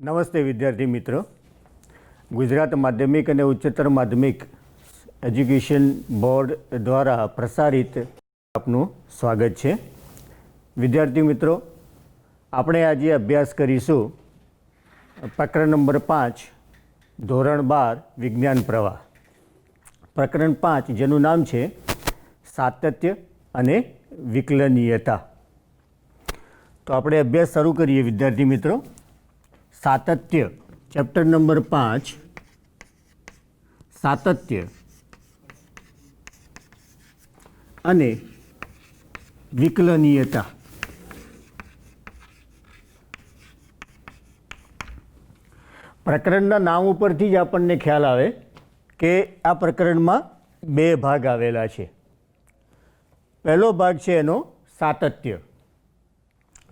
નમસ્તે વિદ્યાર્થી મિત્રો. ગુજરાત માધ્યમિક અને ઉચ્ચતર માધ્યમિક એજ્યુકેશન બોર્ડ દ્વારા પ્રસારિત આપનું સ્વાગત છે. વિદ્યાર્થી મિત્રો, આપણે આજે અભ્યાસ કરીશું પ્રકરણ નંબર 5 ધોરણ 12 વિજ્ઞાન પ્રવાહ. પ્રકરણ 5 જેનું નામ છે સાતત્ય અને વિકલનીયતા. તો આપણે અભ્યાસ શરૂ કરીએ વિદ્યાર્થી મિત્રો. સાતત્ય, ચેપ્ટર નંબર 5, સાતત્ય અને વિકલનીયતા. પ્રકરણના નામ ઉપરથી જ આપણને ખ્યાલ આવે કે આ પ્રકરણમાં બે ભાગ આવેલા છે. પહેલો ભાગ છે એનો સાતત્ય.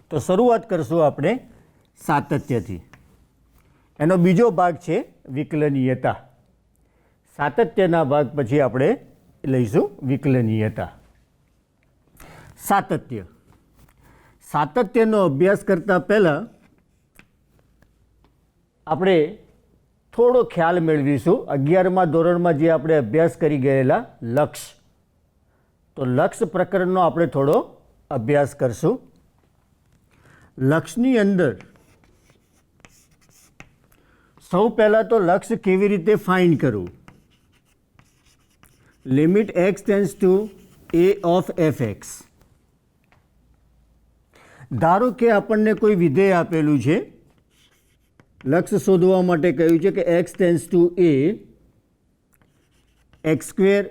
તો શરૂઆત કરશું આપણે સાતત્યથી. એનો બીજો ભાગ છે વિકલનીયતા. સાતત્યના ભાગ પછી આપણે લઈશું વિકલનીયતા. સાતત્ય. સાતત્યનો અભ્યાસ કરતાં પહેલાં આપણે થોડો ખ્યાલ મેળવીશું 11મા ધોરણમાં જે આપણે અભ્યાસ કરી ગયેલા લક્ષ. તો લક્ષ પ્રકરણનો આપણે થોડો અભ્યાસ કરશું. લક્ષની અંદર સૌ પહેલાં તો લક્ષ કેવી રીતે ફાઇન્ડ કરવું. Limit x tends two a of fx. ધારો કે આપણને કોઈ વિધેય આપેલું છે, લક્ષ શોધવા માટે કહ્યું છે કે x tends two a x square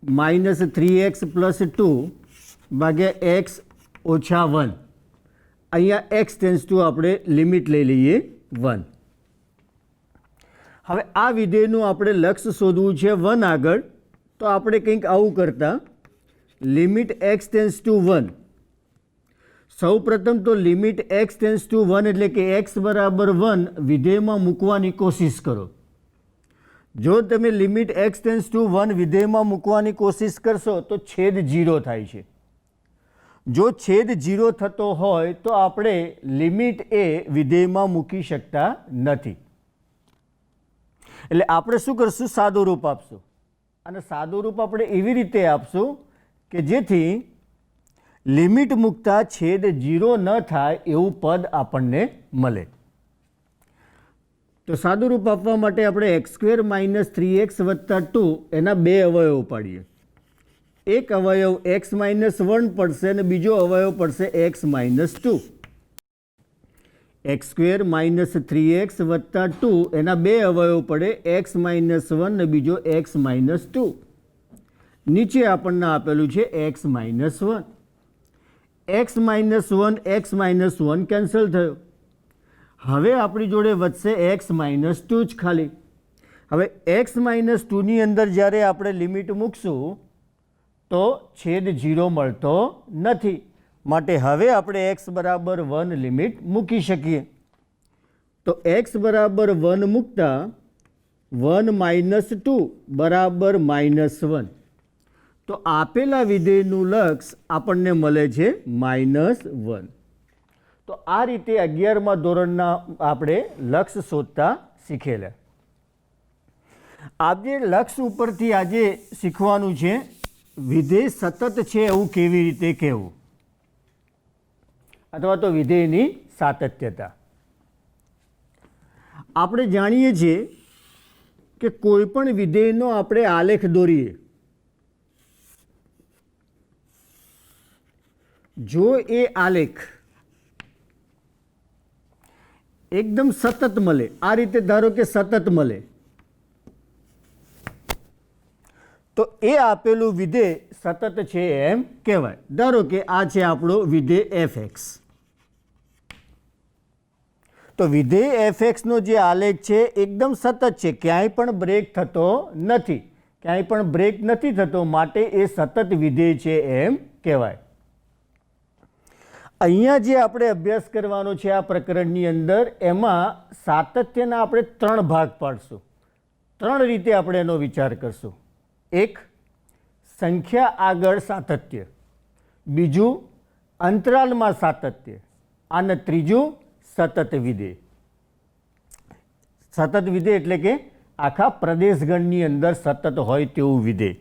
minus 3x plus 2 ભાગ્યા x ઓછા 1. અહીંયા x ટેન્ડ્સ ટુ આપણે લિમિટ લઈ લઈએ 1. હવે આ વિધેયનું આપણે લક્ષ શોધવું છે 1 આગળ. તો આપણે કંઈક આવું કરતા લિમિટ x ટેન્ડ્સ ટુ 1. સૌ પ્રથમ તો લિમિટ x ટેન્ડ્સ ટુ 1 એટલે કે x બરાબર 1 વિધેયમાં મૂકવાની કોશિશ કરો. જો તમે લિમિટ x ટેન્ડ્સ ટુ 1 વિધેયમાં મૂકવાની કોશિશ કરશો તો છેદ 0 થાય છે. જો છેદ 0 થતો હોય તો આપણે લિમિટ એ વિધેયમાં મૂકી શકતા નથી. એટલે આપણે શું કરશું, સાદું રૂપ આપશું. અને સાદું રૂપ આપણે એવી રીતે આપશું કે જેથી લિમિટ મૂકતા છેદ 0 ન થાય એવું પદ આપણને મળે. તો સાદું રૂપ આપવા માટે આપણે x સ્ક્વેર માઇનસ 3x વત્તા 2 એના બે અવયવ પાડીએ. એક અવયવ x માઇનસ 1 પડશે અને બીજો અવયવ પડશે x minus 2. x square minus 3x વત્તા 2 એના બે અવયવ પડે x માઇનસ 1 અને બીજો x માઇનસ 2. નીચે આપણને આપેલું છે x minus 1. x minus 1 x minus 1 cancel થયો. હવે આપણી જોડે વધશે x માઇનસ 2 જ ખાલી. હવે x માઇનસ 2ની અંદર જ્યારે આપણે લિમિટ મૂકશું તો છેદ 0 મળતો નથી. માટે હવે આપણે x બરાબર 1 લિમિટ મૂકી શકીએ. તો x બરાબર 1 મૂકતા 1 માઇનસ 2 બરાબર માઇનસ 1. તો આપેલા વિધેયનું લક્ષ આપણને મળે છે માઇનસ 1. તો આ રીતે 11મા ધોરણના આપણે લક્ષ શોધતા શીખેલા. આજે લક્ષ ઉપરથી આજે શીખવાનું છે વિધેય સતત છે એવું કેવી રીતે કહેવું, અથવા તો વિધેયની સાતત્યતા. આપણે જાણીએ છીએ કે કોઈ પણ વિધેયનો આપણે આલેખ દોરીએ, જો એ આલેખ એકદમ સતત મળે, આ રીતે ધારો કે સતત મળે, તો એ આપેલું વિધેય સતત છે એમ કહેવાય. ધારો કે આ છે આપણો વિધેય fx. તો વિધેય fxનો જે આલેખ છે એકદમ સતત છે, ક્યાંય પણ બ્રેક થતો નથી. ક્યાંય પણ બ્રેક નથી થતો, માટે એ સતત વિધેય છે એમ કહેવાય. અહીંયા જે આપણે અભ્યાસ કરવાનો છે આ પ્રકરણની અંદર, એમાં સાતત્યના આપણે 3 ભાગ પાડશું. 3 રીતે આપણે એનો વિચાર કરશું. એક, સંખ્યા આગળ સાતત્ય. બીજું, અંતરાલમાં સાતત્ય. અને ત્રીજું સતત વિધેય. સતત વિધેય એટલે કે આખા પ્રદેશગણની અંદર સતત હોય તેવું વિધેય.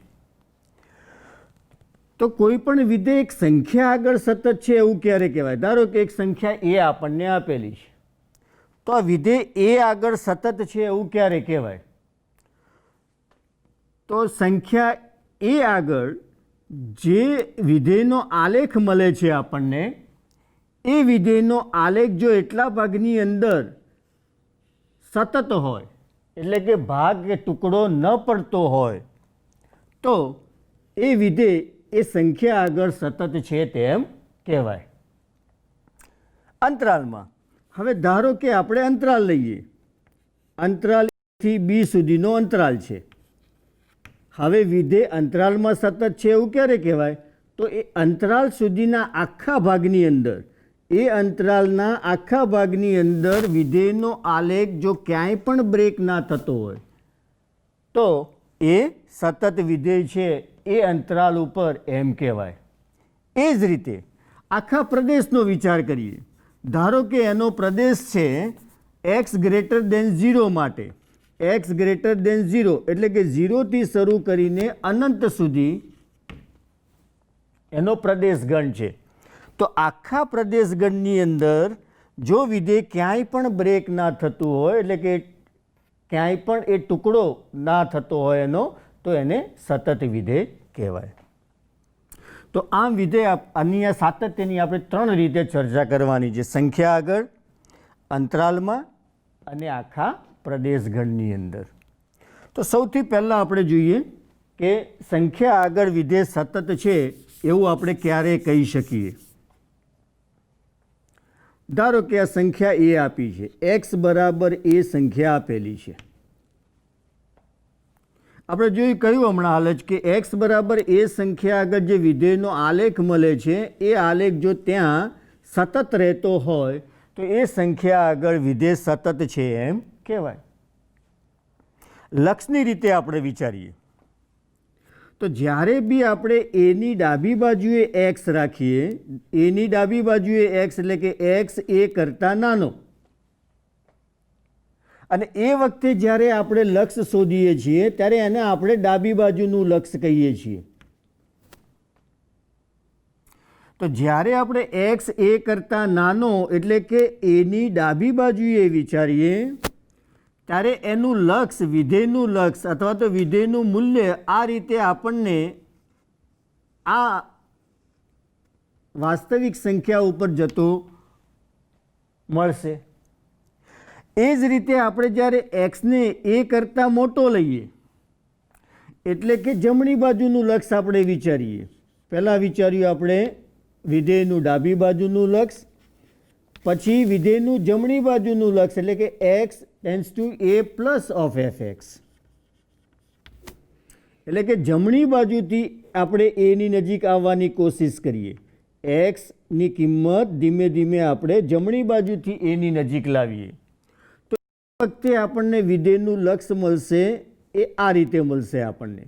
તો કોઈ પણ વિધેય એક સંખ્યા આગળ સતત છે એવું ક્યારે કહેવાય? ધારો કે એક સંખ્યા એ આપણને આપેલી છે, તો આ વિધેય એ આગળ સતત છે એવું ક્યારે કહેવાય? તો સંખ્યા એ આગળ જે વિધેયનો આલેખ મળે છે આપણને, એ વિધેયનો આલેખ જો એટલા ભાગની અંદર સતત હોય, એટલે કે ભાગ કે ટુકડો ન પડતો હોય, તો એ વિધેય એ સંખ્યા આગળ સતત છે તેમ કહેવાય. અંતરાલમાં હવે ધારો કે આપણે અંતરાલ લઈએ, અંતરાલ થી બી સુધીનો અંતરાલ છે. હવે વિધેય અંતરાલમાં સતત છે એવું ક્યારે કહેવાય? તો એ અંતરાલ સુધીના આખા ભાગની અંદર, એ અંતરાલના આખા ભાગની અંદર વિધેયનો આલેખ જો ક્યાંય પણ બ્રેક ના થતો હોય તો એ સતત વિધેય છે એ અંતરાલ ઉપર એમ કહેવાય. એ જ રીતે આખા પ્રદેશનો વિચાર કરીએ. ધારો કે એનો પ્રદેશ છે એક્સ ગ્રેટર દેન 0 માટે, એક્સ ગ્રેટર દેન 0 એટલે કે 0થી શરૂ કરીને અનંત સુધી એનો પ્રદેશગણ છે. તો આખા પ્રદેશગણની અંદર જો વિધેય ક્યાંય પણ બ્રેક ના થતું હોય, એટલે કે ક્યાંય પણ એ ટુકડો ના થતો હોય એનો, તો એને સતત વિધેય કહેવાય. તો આમ વિધેય અન્ય સાતત્યની આપણે 3 રીતે ચર્ચા કરવાની છે: સંખ્યા આગળ, અંતરાલમાં અને આખા પ્રદેશગણની અંદર. તો સૌથી પહેલાં આપણે જોઈએ કે સંખ્યા આગળ વિધેય સતત છે એવું આપણે ક્યારે કહી શકીએ? ધારો કે આ સંખ્યા એ આપી છે, એક્સ બરાબર એ સંખ્યા આપેલી છે. આપણે જોયું કહ્યું હમણાં હાલ જ કે એક્સ બરાબર એ સંખ્યા આગળ જે વિધેયનો આલેખ મળે છે, એ આલેખ જો ત્યાં સતત રહેતો હોય તો એ સંખ્યા આગળ વિધેય સતત છે એમ કહેવાય. લક્ષની રીતે આપણે વિચારીએ તો જ્યારે બી આપણે એની ડાબી બાજુએ એક્સ રાખીએ, એની ડાબી બાજુએ એક્સ એટલે કે એક્સ એ કરતાં નાનો, અને એ વખતે જ્યારે આપણે લક્ષ શોધીએ છીએ ત્યારે એને આપણે ડાબી બાજુનું લક્ષ કહીએ છીએ. તો જ્યારે આપણે એક્સ એ કરતાં નાનો એટલે કે એની ડાબી બાજુએ વિચારીએ ત્યારે એનું લક્ષ, વિધેયનું લક્ષ અથવા તો વિધેયનું મૂલ્ય આ રીતે આપણને આ વાસ્તવિક સંખ્યા ઉપર જતું મળશે. એ જ રીતે આપણે જ્યારે એક્સને એ કરતાં મોટો લઈએ એટલે કે જમણી બાજુનું લક્ષ આપણે વિચારીએ. પહેલાં વિચાર્યું આપણે વિધેયનું ડાબી બાજુનું લક્ષ, પછી વિધેયનું જમણી બાજુનું લક્ષ એટલે કે x tends to A plus of F x, એટલે કે જમણી બાજુથી આપણે એની નજીક આવવાની કોશિશ કરીએ. એક્સની કિંમત ધીમે ધીમે આપણે જમણી બાજુથી એની નજીક લાવીએ તો એ વખતે આપણને વિધેયનું લક્ષ મળશે એ આ રીતે મળશે. આપણને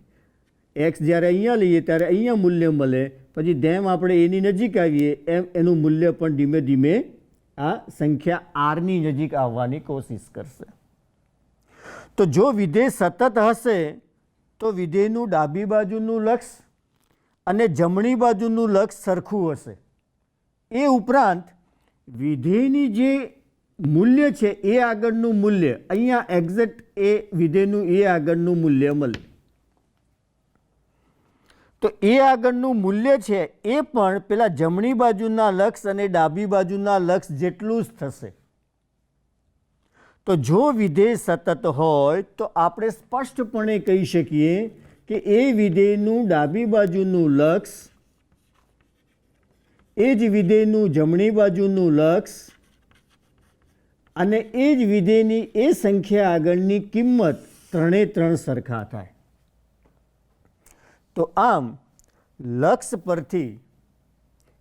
એક્સ જ્યારે અહીંયા લઈએ ત્યારે અહીંયા મૂલ્ય મળે, પછી જેમ આપણે એની નજીક આવીએ એમ એનું મૂલ્ય પણ ધીમે ધીમે આ સંખ્યા આરની નજીક આવવાની કોશિશ કરશે. તો જો વિધેય સતત હશે તો વિધેયનું ડાબી બાજુનું લક્ષ અને જમણી બાજુનું લક્ષ સરખું હશે. એ ઉપરાંત વિધેયની જે મૂલ્ય છે એ આગળનું મૂલ્ય અહીંયા એક્ઝેક્ટ એ વિધેયનું એ આગળનું મૂલ્ય મળે. તો એ આગળનું મૂલ્ય છે એ પણ પેલા જમણી બાજુના લક્ષ અને ડાબી બાજુના લક્ષ જેટલું જ થશે. તો જો વિધેય સતત હોય તો આપણે સ્પષ્ટપણે કહી શકીએ કે એ વિધેયનું ડાબી બાજુનું લક્ષ, એ જ વિધેયનું જમણી બાજુનું લક્ષ અને એ જ વિધેયની એ સંખ્યા આગળની કિંમત 3 સરખા થાય. તો આમ લક્ષ પરથી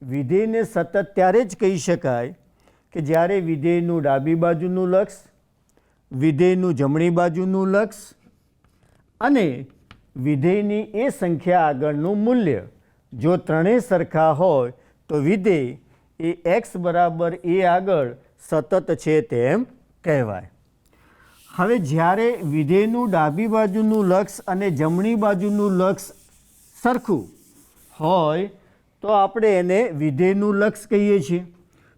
વિધેયને સતત ત્યારે જ કહી શકાય કે જ્યારે વિધેયનું ડાબી બાજુનું લક્ષ, વિધેયનું જમણી બાજુનું લક્ષ અને વિધેયની એ સંખ્યા આગળનું મૂલ્ય જો 3 સરખા હોય તો વિધેય એ એક્સ બરાબર એ આગળ સતત છે તેમ કહેવાય. હવે જ્યારે વિધેયનું ડાબી બાજુનું લક્ષ અને જમણી બાજુનું લક્ષ સરખું હોય તો આપણે એને વિધેયનું લક્ષ કહીએ છીએ.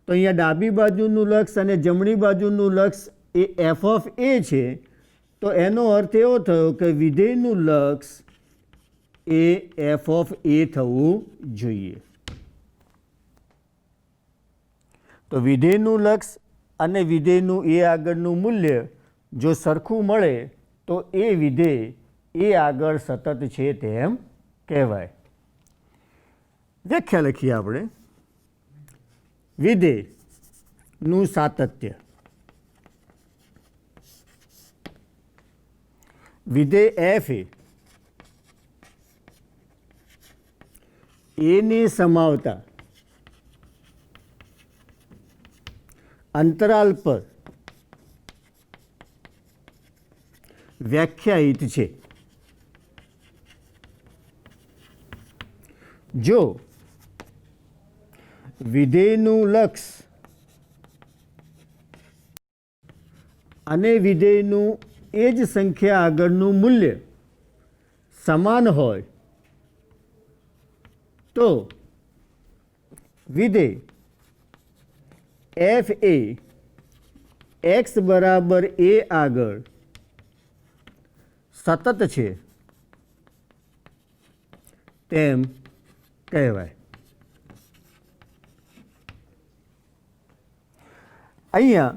તો અહીંયા ડાબી બાજુનું લક્ષ અને જમણી બાજુનું લક્ષ એ એફ ઓફ એ છે. તો એનો અર્થ એવો થયો કે વિધેયનું લક્ષ એ એફ ઓફ એ થવું જોઈએ. તો વિધેયનું લક્ષ અને વિધેયનું એ આગળનું મૂલ્ય જો સરખું મળે તો એ વિધેય એ આગળ સતત છે તેમ કહેવાય. વ્યાખ્યા લખીએ આપણે. વિધેયનું સાતત્ય. વિધેય એફ એને સમાવતા અંતરાલ પર વ્યાખ્યાયિત છે. જો વિધેયનું લક્ષ અને વિધેયનું એ જ સંખ્યા આગળનું મૂલ્ય સમાન હોય તો વિધેય એફ એ એક્સ બરાબર એ આગળ સતત છે તેમ કહેવાય. અહીંયા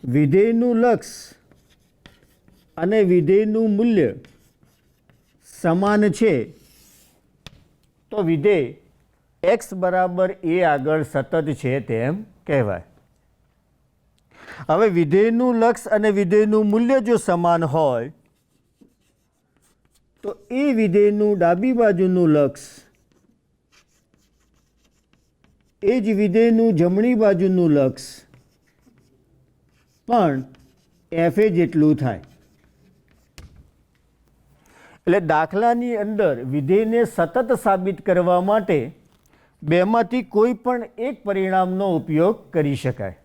વિધેયનું લક્ષ અને વિધેયનું મૂલ્ય સમાન છે તો વિધેય એક્સ બરાબર એ આગળ સતત છે તેમ કહેવાય. હવે વિધેયનું લક્ષ અને વિધેયનું મૂલ્ય જો સમાન હોય તો એ વિધેયનું ડાબી બાજુનું લક્ષ એ જ વિધેયનું જમણી બાજુનું લક્ષ પણ એફ એ જેટલું થાય. એટલે દાખલાની અંદર વિધેયને સતત સાબિત કરવા માટે બેમાંથી કોઈ પણ એક પરિણામનો ઉપયોગ કરી શકાય.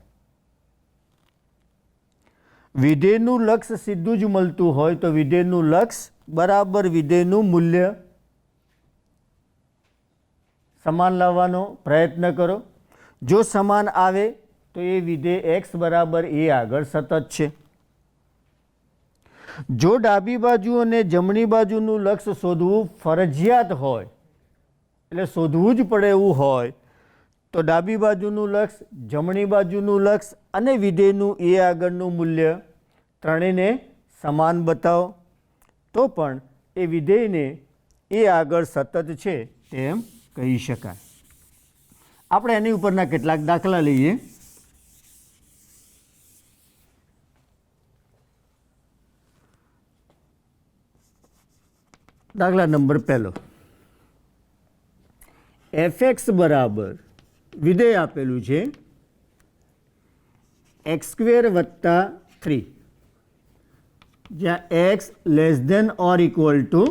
વિધેયનું લક્ષ સીધું જ મળતું હોય તો વિધેયનું લક્ષ બરાબર વિધેયનું મૂલ્ય સમાન લાવવાનો પ્રયત્ન કરો. જો સમાન આવે તો એ વિધેય એક્સ બરાબર એ આગળ સતત છે. જો ડાબી બાજુ અને જમણી બાજુનું લક્ષ શોધવું ફરજિયાત હોય એટલે શોધવું જ પડે એવું હોય તો ડાબી બાજુનું લક્ષ, જમણી બાજુનું લક્ષ અને વિધેયનું એ આગળનું મૂલ્ય ત્રણેયને સમાન બતાવો તો પણ એ વિધેયને એ આગળ સતત છે તેમ કહી શકાય. આપણે એની ઉપરના કેટલાક દાખલા લઈએ. દાખલા નંબર પહેલો. એફ એક્સ બરાબર વિધેય આપેલું છે એક્સ સ્ક્વેર વત્તા 3 જ્યાં x less than or equal to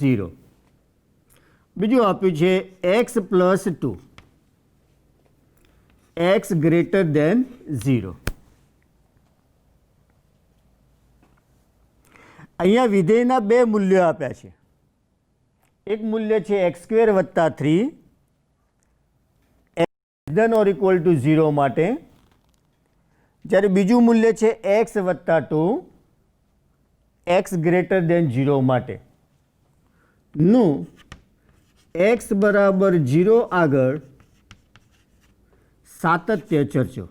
0. બીજું આપ્યું છે x plus 2 x greater than 0. અહીંયા વિધેયના બે મૂલ્યો આપ્યા છે. એક મૂલ્ય છે એક્સ સ્ક્વેર વત્તા 3 less than or equal to 0 માટે, જ્યારે બીજું મૂલ્ય છે એક્સ વત્તા 2 એક્સ ગ્રેટર ધેન 0 માટે. નું એક્સ બરાબર 0 આગળ સાતત્ય ચર્ચો.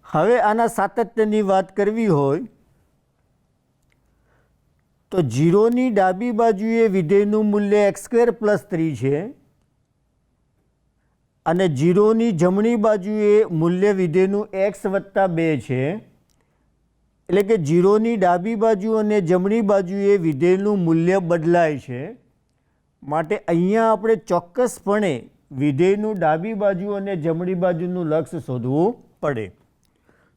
હવે આના સાતત્યની વાત કરવી હોય તો 0ની ડાબી બાજુએ વિધેયનું મૂલ્ય એક્સ સ્ક્વેર પ્લસ 3 છે અને 0ની જમણી બાજુએ મૂલ્ય વિધેયનું એક્સ વત્તા 2 છે. એટલે કે 0ની ડાબી બાજુ અને જમણી બાજુએ વિધેયનું મૂલ્ય બદલાય છે. માટે અહીંયા આપણે ચોક્કસપણે વિધેયનું ડાબી બાજુ અને જમણી બાજુનું લક્ષ શોધવું પડે.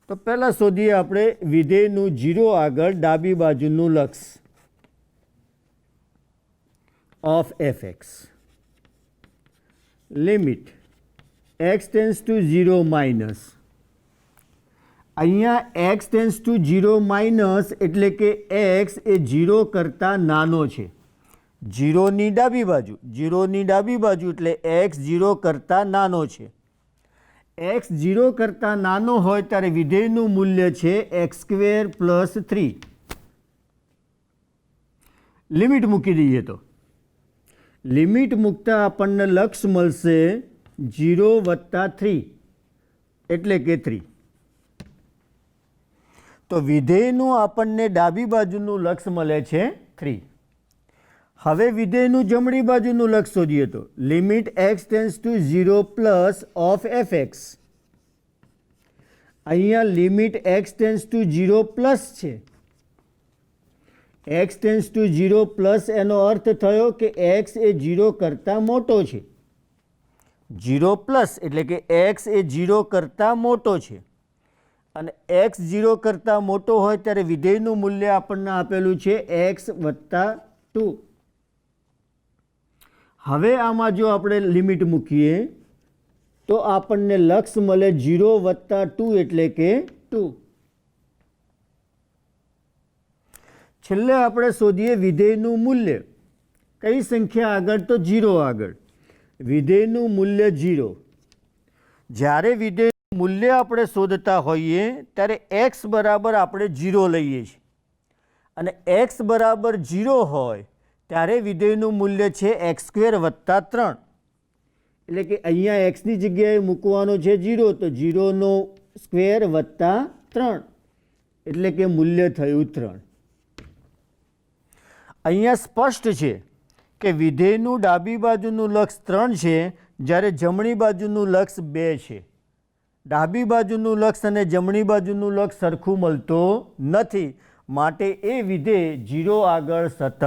તો પહેલાં શોધીએ આપણે વિધેયનું 0 આગળ ડાબી બાજુનું લક્ષ of F x. Limit x tends two 0 minus, અહીંયા x ટેન્સ ટુ 0 માઇનસ એટલે કે x એ 0 કરતાં નાનો છે. 0ની ડાબી બાજુ, 0ની ડાબી બાજુ એટલે x 0 કરતાં નાનો છે. x 0 કરતાં નાનો હોય ત્યારે વિધેયનું મૂલ્ય છે x² પ્લસ 3. લિમિટ મૂકી દઈએ તો લિમિટ મૂકતા આપણને લક્ષ મળશે 0 વત્તા 3 એટલે કે 3. તો વિધેયનું આપણને ડાબી બાજુનું લક્ષ મળે છે 3. હવે વિધેયનું જમણી બાજુનું લક્ષ શોધીએ તો limit x tends two 0 plus of fx. અહીંયા limit x tends two 0 plus છે. x ટેન્સ ટુ 0 પ્લસ એનો અર્થ થયો કે x એ 0 કરતાં મોટો છે. 0 પ્લસ એટલે કે x એ 0 કરતાં મોટો છે અને x 0 કરતાં મોટો હોય ત્યારે વિધેયનું મૂલ્ય આપણને આપેલું છે x વત્તા 2. હવે આમાં જો આપણે લિમિટ મૂકીએ તો આપણને લક્ષ મળે 0 વત્તા 2 એટલે કે 2. છેલ્લે આપણે શોધીએ વિધેયનું મૂલ્ય. કઈ સંખ્યા આગળ? તો 0 આગળ. વિધેયનું મૂલ્ય 0. જ્યારે વિધેયનું મૂલ્ય આપણે શોધતા હોઈએ ત્યારે x બરાબર આપણે 0 લઈએ છીએ અને x બરાબર 0 હોય ત્યારે વિધેયનું મૂલ્ય છે x² વત્તા 3. એટલે કે અહીંયા xની જગ્યાએ મૂકવાનો છે 0 તો 0નો સ્ક્વેર વત્તા 3 એટલે કે મૂલ્ય થયું 3. અહીંયા સ્પષ્ટ છે કે વિધેયનું ડાબી બાજુનું લક્ષ 3 છે જ્યારે જમણી બાજુનું લક્ષ 2 છે. ડાબી બાજુનું લક્ષ અને જમણી બાજુનું લક્ષ સરખું મળતું નથી માટે એ વિધેય 0 આગળ સતત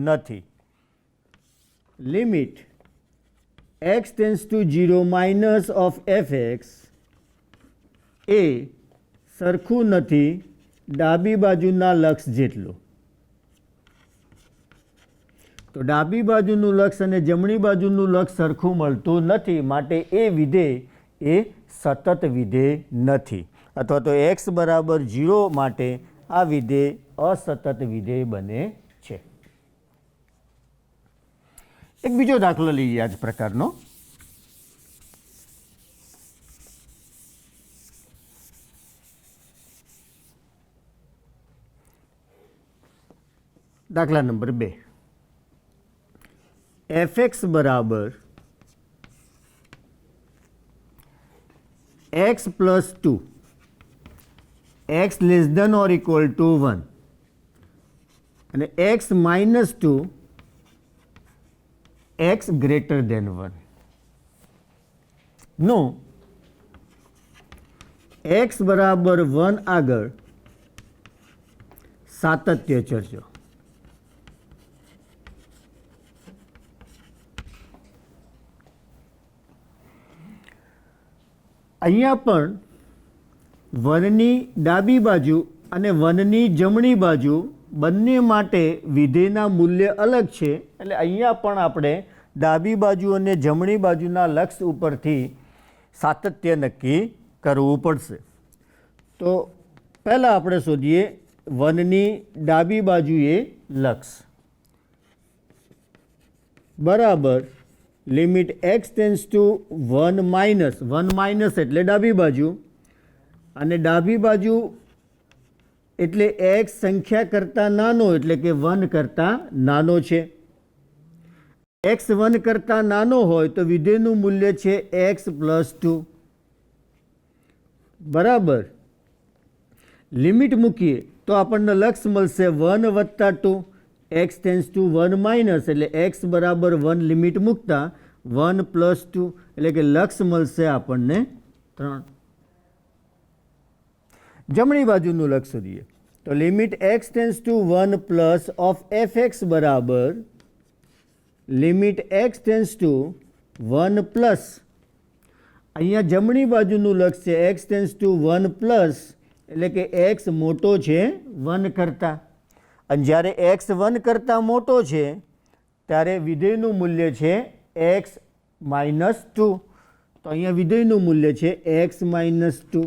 નથી. Limit x tends two 0 minus of fx એ સરખું નથી ડાબી બાજુના લક્ષ જેટલું. તો ડાબી બાજુનું લક્ષ અને જમણી બાજુનું લક્ષ સરખું મળતું નથી માટે એ વિધેય એ સતત વિધેય નથી અથવા તો x બરાબર 0 માટે આ વિધેય અસતત વિધેય બને છે. એક બીજો દાખલો લઈએ આ જ પ્રકારનો. દાખલા નંબર 2. fx બરાબર x plus 2 x less than or equal to 1 અને x minus 2 x greater than 1 નો x બરાબર 1 આગળ સાતત્ય ચર્ચો. અહીંયા પણ 1ની ડાબી બાજુ અને 1ની જમણી બાજુ બંને માટે વિધેયના મૂલ્ય અલગ છે એટલે અહીંયા પણ આપણે ડાબી બાજુ અને જમણી બાજુના લક્ષ ઉપરથી સાતત્ય નક્કી કરવું પડશે. તો પહેલાં આપણે શોધીએ 1ની ડાબી બાજુએ લક્ષ બરાબર limit x tends two 1 minus એટલે ડાબી બાજુ અને ડાબી બાજુ એટલે x સંખ્યા કરતાં નાનો એટલે કે 1 કરતાં નાનો છે. x 1 કરતાં નાનો હોય તો વિધેયનું મૂલ્ય છે x પ્લસ 2 બરાબર. લિમિટ મૂકીએ તો આપણને લક્ષ મળશે 1 વત્તા 2 x ટેન્સ ટુ 1 માઇનસ એટલે x બરાબર 1 લિમિટ મૂકતા 1 પ્લસ 2 એટલે કે લક્ષ મળશે આપણને 3. જમણી બાજુનું લક્ષ શોધીએ તો limit x tends two 1 plus of fx બરાબર limit x tends two 1 plus અહીંયા જમણી બાજુનું લક્ષ છે x ટેન્સ ટુ 1 પ્લસ એટલે કે x મોટો છે 1 કરતાં અને જ્યારે x 1 કરતાં મોટો છે ત્યારે વિધેયનું મૂલ્ય છે x માઇનસ 2 તો અહીંયા વિધેયનું મૂલ્ય છે x -2.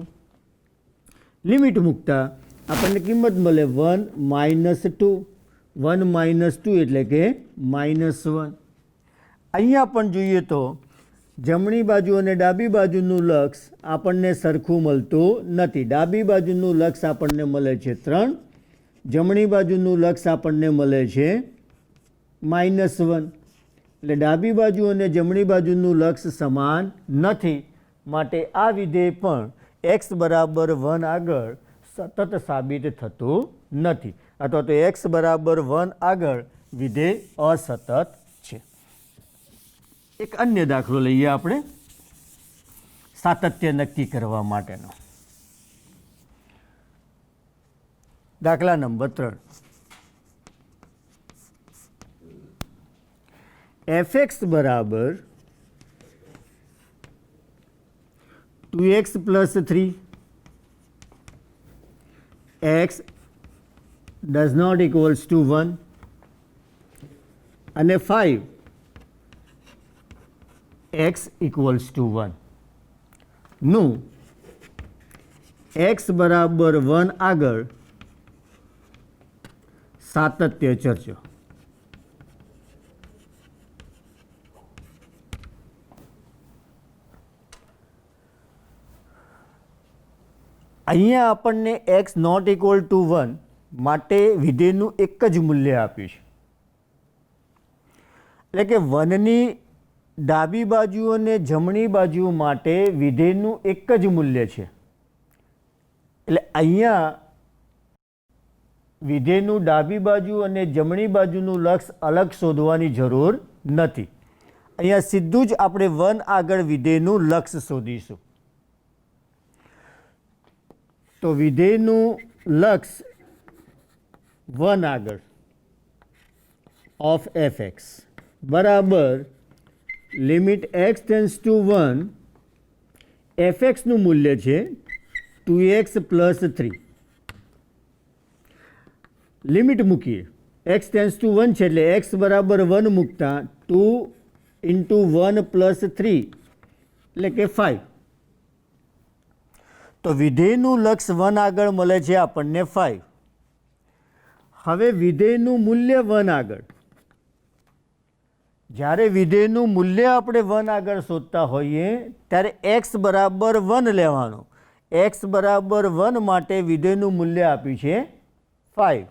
લિમિટ મૂકતા આપણને કિંમત મળે 1 -2. 1 -2 એટલે કે -1. અહીંયા પણ જોઈએ તો જમણી બાજુ અને ડાબી બાજુનું લક્ષ આપણને સરખું મળતું નથી. ડાબી બાજુનું લક્ષ આપણને મળે છે 3, જમણી બાજુનું લક્ષ આપણને મળે છે -1. એટલે ડાબી બાજુ અને જમણી બાજુનું લક્ષ સમાન નથી. માટે આ વિધેય પણ x બરાબર 1 આગળ સતત સાબિત થતું નથી, અથવા તો x બરાબર 1 આગળ વિધેય અસતત છે. એક અન્ય દાખલો લઈએ આપણે સાતત્ય નક્કી કરવા માટેનો. દાખલા નંબર 3. fx બરાબર 2x + 3, x does not equals to 1 અને 5 x equals to 1 નું x બરાબર 1 આગળ સાતત્ય ચર્ચો. અહીંયા આપણને x નોટ ઇક્વલ ટુ 1 માટે વિધેયનું એક જ મૂલ્ય આપ્યું છે. એટલે કે 1ની ડાબી બાજુ અને જમણી બાજુ માટે વિધેયનું એક જ મૂલ્ય છે. એટલે અહીંયા વિધેયનું ડાબી બાજુ અને જમણી બાજુનું લક્ષ અલગ શોધવાની જરૂર નથી. અહીંયા સીધું જ આપણે 1 આગળ વિધેયનું લક્ષ શોધીશું. તો વિધેયનું લક્ષ 1 આગળ ઓફ fx બરાબર લિમિટ x ટેન્ડ્સ ટુ 1, fxનું મૂલ્ય છે 2x + 3. લિમિટ મૂકીએ, x ટેન્ડ્સ ટુ 1 છે એટલે x બરાબર 1 મૂકતા 2 × 1 + 3 એટલે કે 5. તો વિધેયનું લક્ષ 1 આગળ મળે છે આપણને 5. હવે વિધેયનું મૂલ્ય 1 આગળ, જ્યારે વિધેયનું મૂલ્ય આપણે 1 આગળ શોધતા હોઈએ ત્યારે x બરાબર 1 લેવાનો. x બરાબર 1 માટે વિધેયનું મૂલ્ય આપ્યું છે 5.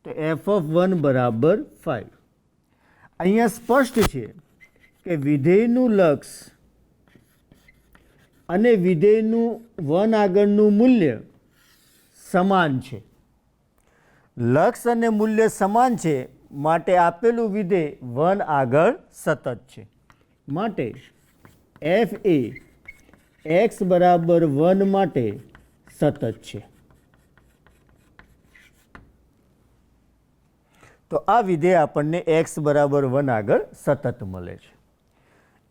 તો f(1) બરાબર 5. અહીંયા સ્પષ્ટ છે કે વિધેયનું લક્ષ અને વિધેયનું 1 આગળનું મૂલ્ય સમાન છે. લક્ષ અને મૂલ્ય સમાન છે માટે આપેલું વિધેય 1 આગળ સતત છે. માટે f એ x બરાબર 1 માટે સતત છે. તો આ વિધેય આપણને x બરાબર 1 આગળ સતત મળે છે.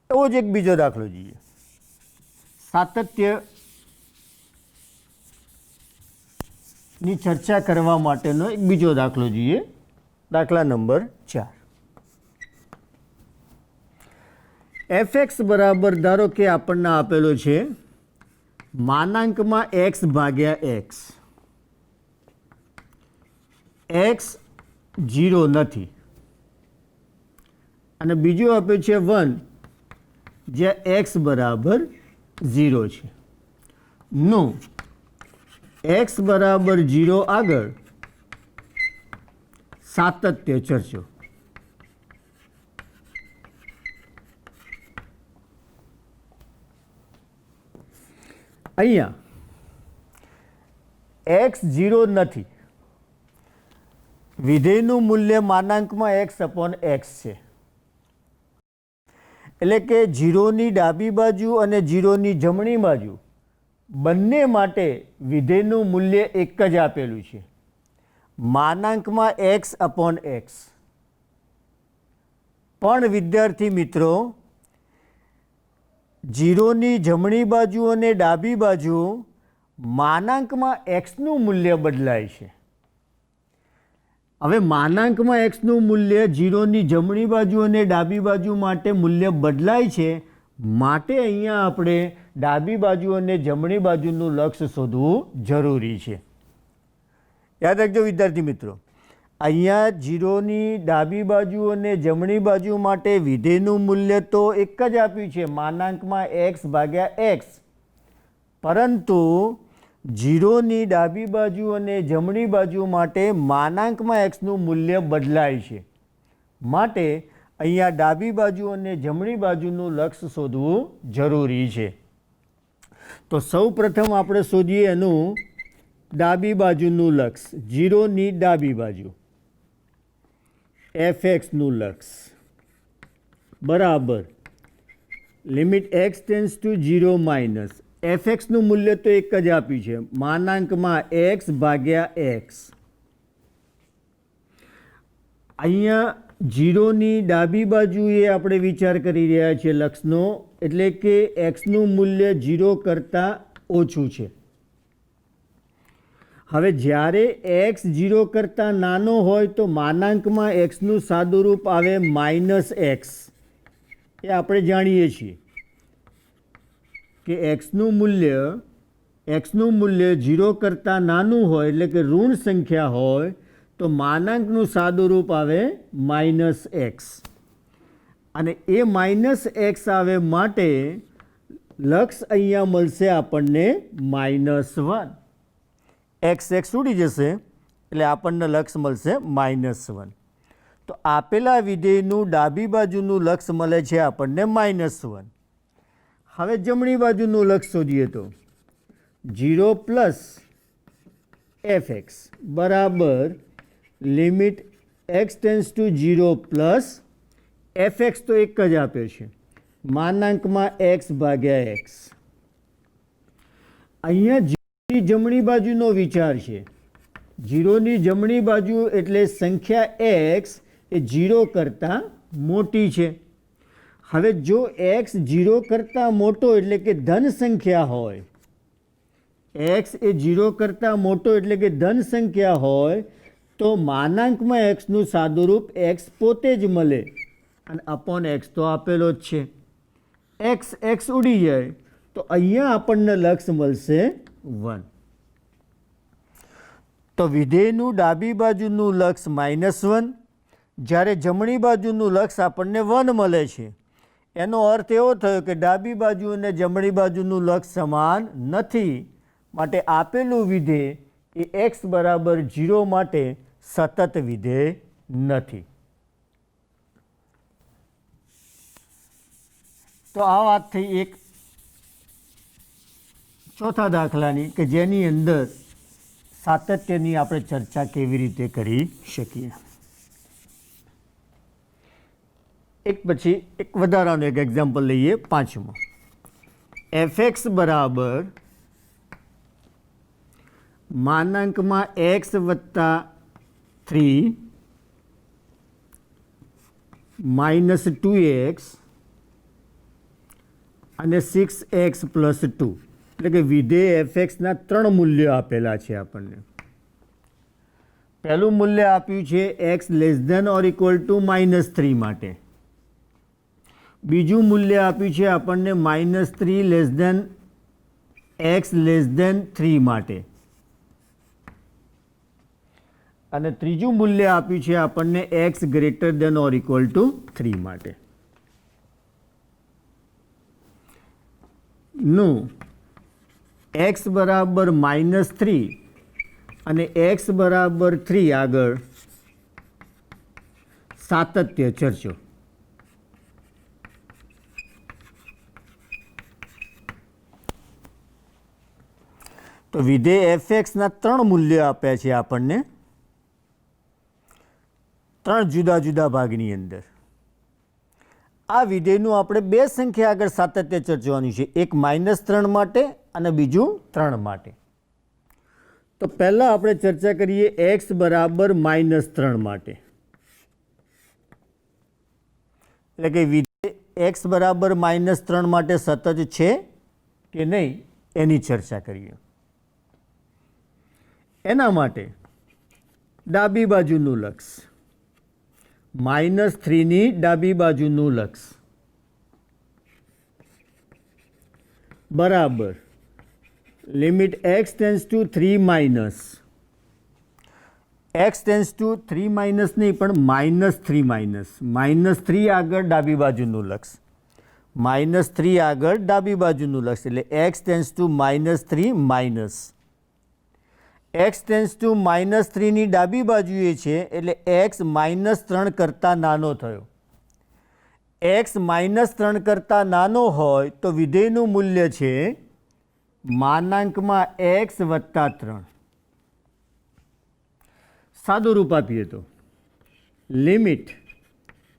એવો જ એક બીજો દાખલો જોઈએ. સાતત્યની ચર્ચા કરવા માટેનો એક બીજો દાખલો જોઈએ. દાખલા નંબર 4. fx બરાબર ધારો કે આપણને આપેલો છે માનાંકમાં x ભાગ્યા x. x 0 નથી અને બીજું આપ્યું છે 1 જ્યાં x બરાબર 0 છે. નું x બરાબર 0 આગળ સાતત્ય ચર્ચો. અહીંયા x 0 નથી, વિધેયનું મૂલ્ય માનાંકમાં x/x છે. એટલે કે 0ની ડાબી બાજુ અને 0ની જમણી બાજુ બંને માટે વિધેયનું મૂલ્ય એક જ આપેલું છે, માનાંકમાં x/x. પણ વિદ્યાર્થી મિત્રો 0ની જમણી બાજુ અને ડાબી બાજુ માનાંકમાં xનું મૂલ્ય બદલાય છે. હવે માનાંકમાં xનું મૂલ્ય 0ની જમણી બાજુ અને ડાબી બાજુ માટે મૂલ્ય બદલાય છે માટે અહીંયા આપણે ડાબી બાજુ અને જમણી બાજુનું લક્ષ શોધવું જરૂરી છે. યાદ રાખજો વિદ્યાર્થી મિત્રો, અહીંયા 0ની ડાબી બાજુ અને જમણી બાજુ માટે વિધેયનું મૂલ્ય તો એક જ આપ્યું છે, માનાંકમાં x ભાગ્યા x, પરંતુ 0ની ડાબી બાજુ અને જમણી બાજુ માટે માનાંકમાં xનું મૂલ્ય બદલાય છે. માટે અહીંયા ડાબી બાજુ અને જમણી બાજુનું લક્ષ શોધવું જરૂરી છે. તો સૌ પ્રથમ આપણે શોધીએ એનું ડાબી બાજુનું લક્ષ, 0ની ડાબી બાજુ fxનું લક્ષ બરાબર limit x tends to 0 minus fxનું મૂલ્ય તો એક જ આપ્યું છે, માનાંકમાં x ભાગ્યા x. અહીંયા 0ની ડાબી બાજુએ આપણે વિચાર કરી રહ્યા છીએ લક્ષનો, એટલે કે xનું મૂલ્ય 0 કરતાં ઓછું છે. હવે જ્યારે x 0 કરતાં નાનો હોય તો માનાંકમાં xનું સાદું રૂપ આવે -x. એ આપણે જાણીએ છીએ કે xનું મૂલ્ય 0 કરતાં નાનું હોય એટલે કે ઋણ સંખ્યા હોય તો માનાંકનું સાદું રૂપ આવે -x. અને એ -x આવે માટે લક્ષ અહીંયા મળશે આપણને -1. x ઉડી જશે એટલે આપણને લક્ષ મળશે -1. તો આપેલા વિધેયનું ડાબી બાજુનું લક્ષ મળે છે આપણને -1. હવે જમણી બાજુનું લક્ષ શોધીએ તો 0 પ્લસ fx બરાબર limit x tends to 0 plus fx તો એક જ આપે છે, માનાંકમાં x ભાગ્યા x. અહીંયા જમણી બાજુનો વિચાર છે. 0ની જમણી બાજુ એટલે સંખ્યા x એ 0 કરતાં મોટી છે. હવે જો x 0 કરતાં મોટો એટલે કે ધન સંખ્યા હોય, x એ 0 કરતાં મોટો એટલે કે ધન સંખ્યા હોય તો માનાંકમાં xનું સાદુરૂપ x પોતે જ મળે અને અપોન x તો આપેલો જ છે. x ઉડી જાય તો અહીંયા આપણને લક્ષ મળશે 1. તો વિધેયનું ડાબી બાજુનું લક્ષ -1, જ્યારે જમણી બાજુનું લક્ષ આપણને 1 મળે છે. એનો અર્થ એવો થયો કે ડાબી બાજુ અને જમણી બાજુનું લક્ષ સમાન નથી, માટે આપેલું વિધેય એ x બરાબર 0 માટે સતત વિધેય નથી. તો આ વાત થઈ એક ચોથા દાખલાની કે જેની અંદર સાતત્યની આપણે ચર્ચા કેવી રીતે કરી શકીએ. એક પછી એક વધારાનું એક એક્ઝામ્પલ લઈએ, પાંચમો. fx બરાબર માનાંકમાં x વત્તા 3 -2x અને 6x પ્લસ 2, એટલે કે વિધેય fxના 3 મૂલ્યો આપેલા છે આપણને. પહેલું મૂલ્ય આપ્યું છે x <= -3 માટે. બીજું મૂલ્ય આપ્યું છે આપણને -3 x <3 માટે. અને ત્રીજું મૂલ્ય આપ્યું છે આપણને x <= 3 માટે. નું x બરાબર -3 અને x બરાબર 3 આગળ સાતત્ય ચર્ચો. તો વિધેય fxના 3 મૂલ્યો આપ્યા છે આપણને 3 જુદા જુદા ભાગની અંદર. આ વિધેયનું આપણે 2 સંખ્યા આગળ સાતત્ય ચર્ચવાનું છે, એક -3 માટે અને બીજું 3 માટે. તો પહેલાં આપણે ચર્ચા કરીએ x બરાબર -3 માટે. એટલે કે વિધેય x બરાબર -3 માટે સતત છે કે નહીં એની ચર્ચા કરીએ. એના માટે ડાબી બાજુનું લક્ષ, -3ની ડાબી બાજુનું લક્ષ બરાબર limit x tends two 3 minus x tends two 3 minus નહીં પણ -3 -3 આગળ ડાબી બાજુનું લક્ષ -3 આગળ ડાબી બાજુનું લક્ષ એટલે x tends two -3 minus x tends two -3 ની ડાબી બાજુએ છે એટલે x -3 કરતાં નાનો થયો. x -3 કરતાં નાનો હોય તો વિધેયનું મૂલ્ય છે માનાંકમાં x વત્તા 3. સાદું રૂપ આપીએ તો limit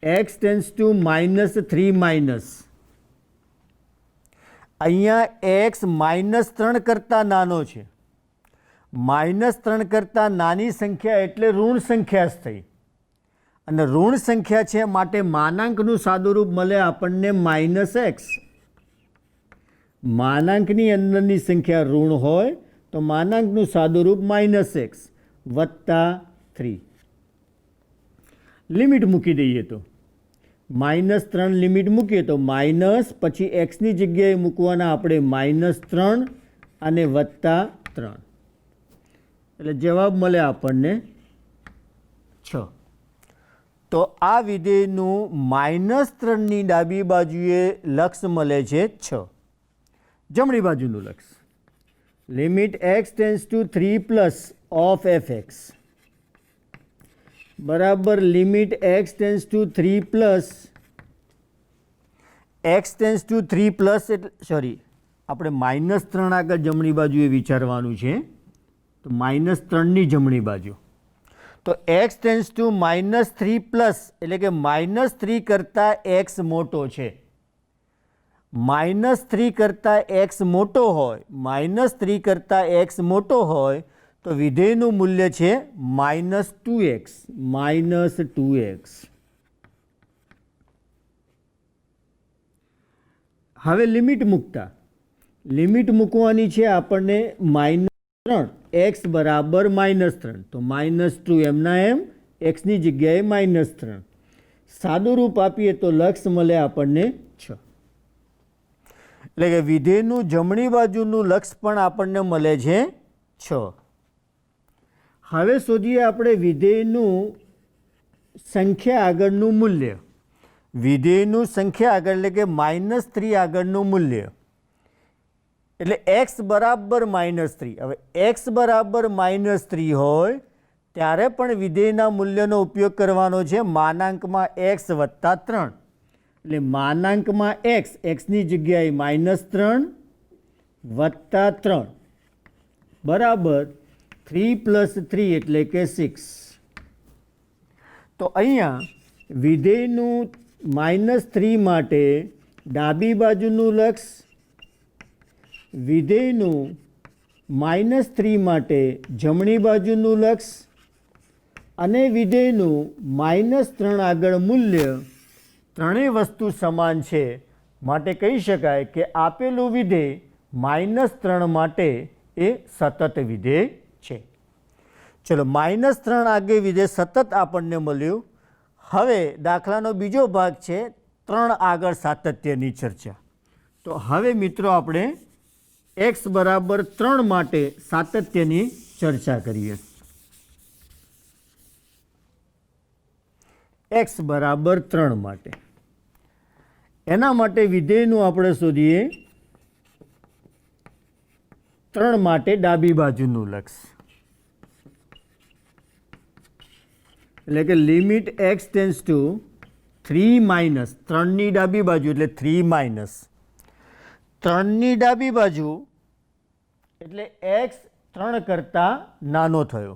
x tends two -3 minus અહીંયા x -3 કરતાં નાનો છે. -3 કરતાં નાની સંખ્યા એટલે ઋણ સંખ્યા જ થઈ અને ઋણ સંખ્યા છે માટે માનાંકનું સાદું રૂપ મળે આપણને -x. માનાંકની અંદરની સંખ્યા ઋણ હોય તો માનાંકનું સાદું રૂપ -x વત્તા 3. લિમિટ મૂકી દઈએ તો -3 લિમિટ મૂકીએ તો માઇનસ પછી એક્સની જગ્યાએ મૂકવાના આપણે -3 અને +3 એટલે જવાબ મળે આપણને 6. તો આ વિધેયનું -3 ની ડાબી બાજુએ લક્ષ મળે છે 6. જમણી બાજુનું લક્ષ limit x tends two 3 plus of fx બરાબર limit x tends two 3 plus x tends two 3 plus એટલે સોરી આપણે -3 આગળ જમણી બાજુએ વિચારવાનું છે તો -3 ની જમણી બાજુ તો x ટેન્સ ટુ -3 પ્લસ એટલે કે -3 કરતાં x મોટો છે. -3 કરતાં x મોટો હોય -3 કરતાં x મોટો હોય તો વિધેયનું મૂલ્ય છે -2x -2x. હવે લિમિટ મૂકવાની છે આપણને -3 x બરાબર -3 તો -2 એમના એમ એક્સની જગ્યાએ -3 સાદું રૂપ આપીએ તો લક્ષ મળે આપણને 6. એટલે કે વિધેયનું જમણી બાજુનું લક્ષ પણ આપણને મળે છે 6. હવે શોધીએ આપણે વિધેયનું સંખ્યા આગળનું મૂલ્ય. વિધેયનું સંખ્યા આગળ એટલે કે -3 આગળનું મૂલ્ય એટલે x બરાબર -3. હવે x બરાબર -3 હોય ત્યારે પણ વિધેયના મૂલ્યનો ઉપયોગ કરવાનો છે માનાંકમાં x વત્તા 3 એટલે માનાંકમાં એક્સની જગ્યાએ -3 વત્તા 3 બરાબર 3 પ્લસ 3 એટલે કે 6. તો અહીંયા વિધેયનું -3 માટે ડાબી બાજુનું લક્ષ વિધેયનું -3 માટે જમણી બાજુનું લક્ષ અને વિધેયનું -3 આગળ મૂલ્ય ત્રણેય વસ્તુ સમાન છે માટે કહી શકાય કે આપેલું વિધેય -3 માટે એ સતત વિધેય છે. ચલો -3 આગળ વિધેય સતત આપણને મળ્યું. હવે દાખલાનો બીજો ભાગ છે 3 આગળ સાતત્યની ચર્ચા. તો હવે મિત્રો આપણે x બરાબર 3 માટે સાતત્યની ચર્ચા કરીએ. x બરાબર 3 માટે એના માટે વિધેયનું આપણે શોધીએ 3 માટે ડાબી બાજુનું લક્ષ એટલે કે limit x tends two 3 minus 3 ની ડાબી બાજુ એટલે 3 માઇનસ 3 ની ડાબી બાજુ એટલે x 3 કરતાં નાનો થયો.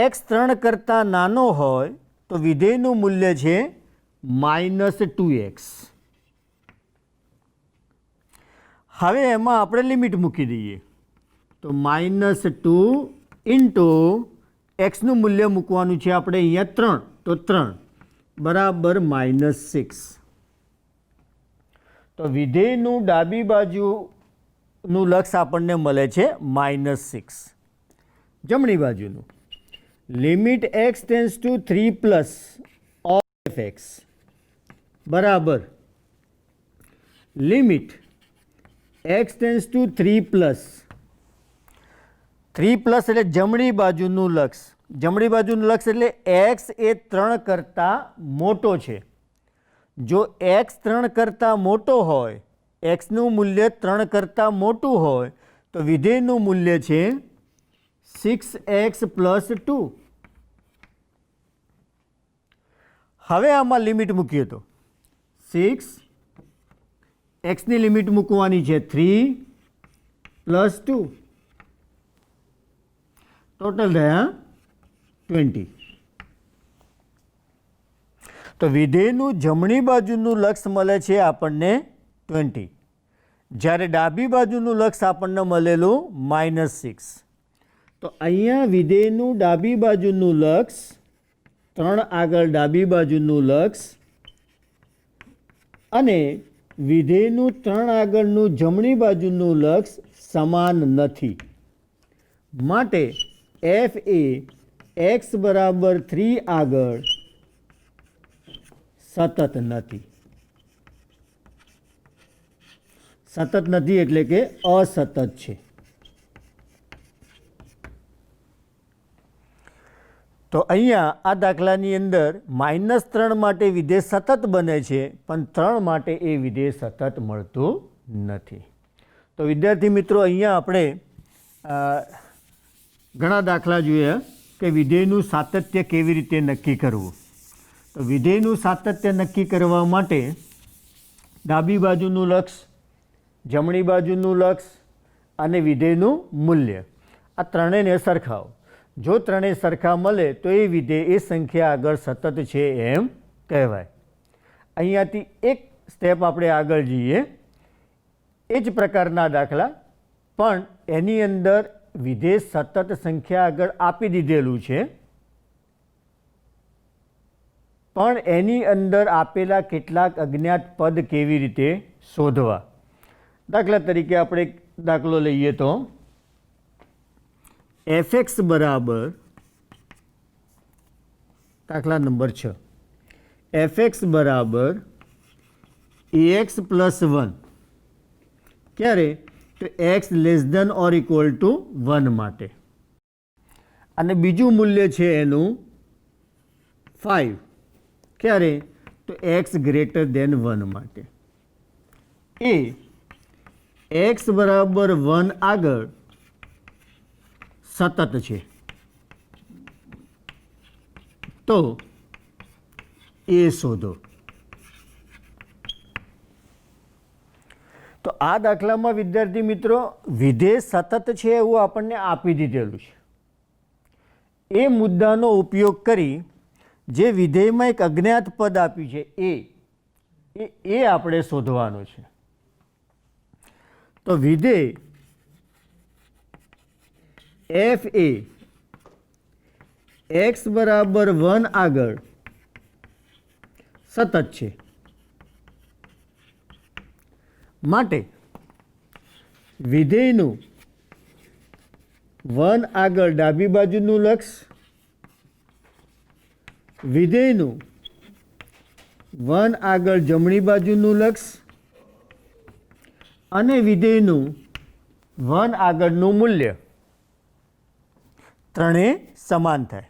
x 3 કરતાં નાનો હોય તો વિધેયનું મૂલ્ય છે -2x. હવે એમાં આપણે લિમિટ મૂકી દઈએ તો -2 ઇન્ટુ એક્સનું મૂલ્ય મૂકવાનું છે આપણે અહીંયા 3 તો 3 બરાબર -6. તો વિધેયનું ડાબી બાજુનું લક્ષ આપણને મળે છે -6. જમણી બાજુનું limit x tends two 3 plus of x બરાબર limit x tends two 3 plus એટલે જમણી બાજુનું લક્ષ. જમણી બાજુનું લક્ષ એટલે x એ 3 કરતાં મોટો છે. જો x 3 કરતાં મોટો હોય, xનું મૂલ્ય 3 કરતાં મોટું હોય તો વિધેયનું મૂલ્ય છે 6x પ્લસ 2. હવે આમાં લિમિટ મૂકીએ તો 6 એક્સની લિમિટ મૂકવાની છે 3 પ્લસ 2, ટોટલ રહ્યા 20. તો વિધેયનું જમણી બાજુનું લક્ષ મળે છે આપણને 20, જ્યારે ડાબી બાજુનું લક્ષ આપણને મળેલું -6. તો અહીંયા વિધેયનું ડાબી બાજુનું લક્ષ 3 આગળ ડાબી બાજુનું લક્ષ અને વિધેયનું 3 આગળનું જમણી બાજુનું લક્ષ સમાન નથી. માટે f એ x બરાબર 3 આગળ સતત નથી. સતત નથી એટલે કે અસતત છે. તો અહીંયા આ દાખલાની અંદર -3 માટે વિધેય સતત બને છે, પણ 3 માટે એ વિધેય સતત મળતું નથી. તો વિદ્યાર્થી મિત્રો, અહીંયા આપણે ઘણા દાખલા જોયા કે વિધેયનું સાતત્ય કેવી રીતે નક્કી કરવું. તો વિધેયનું સાતત્ય નક્કી કરવા માટે ડાબી બાજુનું લક્ષ, જમણી બાજુનું લક્ષ અને વિધેયનું મૂલ્ય, આ ત્રણેયને સરખાવો. જો ત્રણેય સરખા મળે તો એ વિધેય એ સંખ્યા આગળ સતત છે એમ કહેવાય. અહીંયાથી એક સ્ટેપ આપણે આગળ જઈએ. એ જ પ્રકારના દાખલા, પણ એની અંદર વિધેય સતત સંખ્યા આગળ આપી દીધેલું છે, પણ એની અંદર આપેલા કેટલાક અજ્ઞાત પદ કેવી રીતે શોધવા. દાખલા તરીકે આપણે એક દાખલો લઈએ તો fx બરાબર, દાખલા નંબર 6, fx બરાબર ax પ્લસ 1. ક્યારે? તો x less than or equal to 1 માટે. અને બીજું મૂલ્ય છે એનું 5. ક્યારે? તો x ગ્રેટર ધેન 1 માટે. એ x બરાબર 1 આગળ સતત છે, તો એ શોધો. તો આ દાખલામાં વિદ્યાર્થી મિત્રો વિધેય સતત છે એવું આપણને આપી દીધેલું છે. એ મુદ્દાનો ઉપયોગ કરી જે વિધેયમાં એક અજ્ઞાત પદ આપ્યું છે એ આપણે શોધવાનું છે. તો વિધેય f એ x બરાબર 1 આગળ સતત છે, માટે વિધેયનું 1 આગળ ડાબી બાજુનું લક્ષ, વિધેયનું 1 આગળ જમણી બાજુનું લક્ષ અને વિધેયનું 1 આગળનું મૂલ્ય ત્રણેય સમાન થાય.